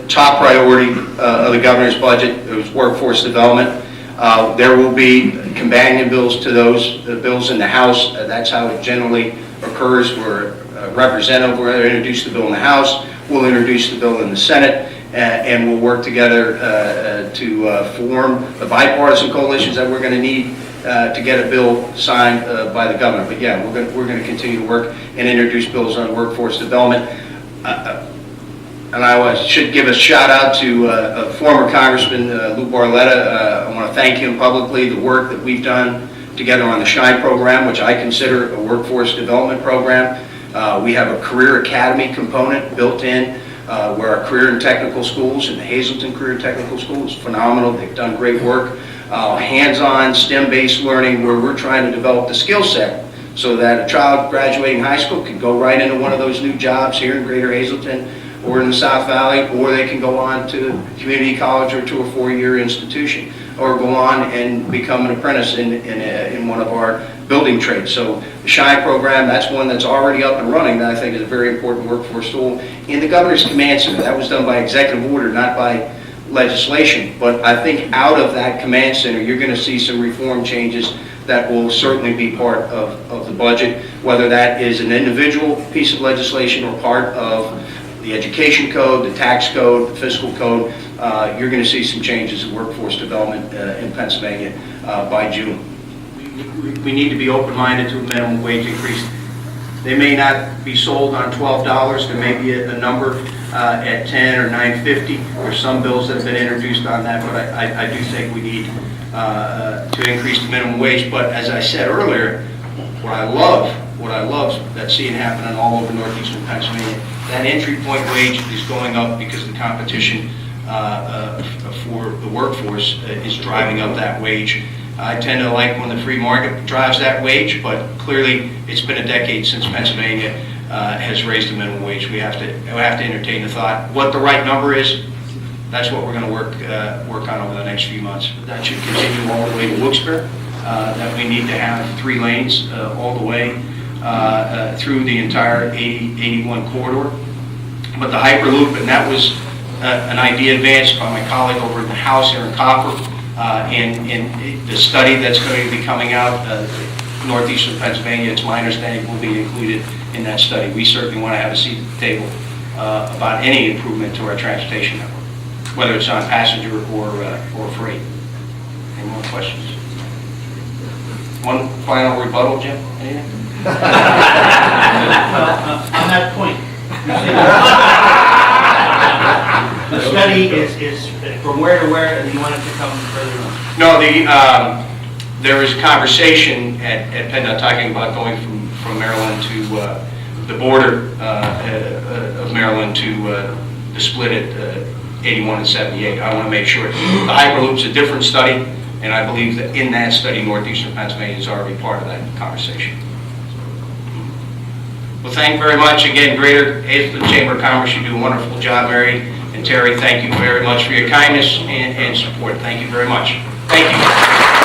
Top priority of the governor's budget is workforce development. There will be companion bills to those bills in the House. That's how it generally occurs, where a representative will introduce the bill in the House, we'll introduce the bill in the Senate, and we'll work together to form the bipartisan coalitions that we're going to need to get a bill signed by the governor. But yeah, we're going to continue to work and introduce bills on workforce development. And I should give a shout out to former Congressman Lou Barletta. I want to thank him publicly. The work that we've done together on the SHINE program, which I consider a workforce development program. We have a career academy component built in where our career and technical schools, and the Hazleton Career and Technical School is phenomenal. They've done great work. Hands-on STEM-based learning where we're trying to develop the skill set so that a child graduating high school can go right into one of those new jobs here in Greater Hazleton or in the South Valley, or they can go on to community college or to a four-year institution, or go on and become an apprentice in one of our building trades. So the SHINE program, that's one that's already up and running that I think is a very important workforce tool. In the Governor's Command Center, that was done by executive order, not by legislation, but I think out of that command center, you're going to see some reform changes that will certainly be part of the budget, whether that is an individual piece of legislation or part of the education code, the tax code, the fiscal code. You're going to see some changes in workforce development in Pennsylvania by June. We need to be open-minded to a minimum wage increase. They may not be sold on $12. There may be a number at $10 or $9.50. There's some bills that have been introduced on that, but I do think we need to increase the minimum wage. But as I said earlier, what I love that's seeing happening all over northeastern Pennsylvania, that entry point wage is going up because the competition for the workforce is driving up that wage. I tend to like when the free market drives that wage, but clearly it's been a decade since Pennsylvania has raised the minimum wage. We have to entertain the thought. What the right number is, that's what we're going to work on over the next few months. That should continue all the way to Wilkes-Barre. That we need to have 3 lanes all the way through the entire 81 corridor. But the Hyperloop, and that was an idea advanced by my colleague over in the House, Aaron Copper, in the study that's going to be coming out, northeastern Pennsylvania, it's my understanding, will be included in that study. We certainly want to have a seat at the table about any improvement to our transportation network, whether it's on passenger or freight. Any more questions? One final rebuttal, Jim? Anything? On that point, the study is from where to where, and you want it to come further on? No, there is a conversation at PennDOT talking about going from Maryland to the border of Maryland to the split at 81 and 78. I want to make sure. The Hyperloop's a different study, and I believe that in that study, northeastern Pennsylvania is already part of that conversation. Well, thank you very much. Again, Greater Hazleton Chamber of Commerce, you do a wonderful job, Mary and Terry. Thank you very much for your kindness and support. Thank you very much. Thank you.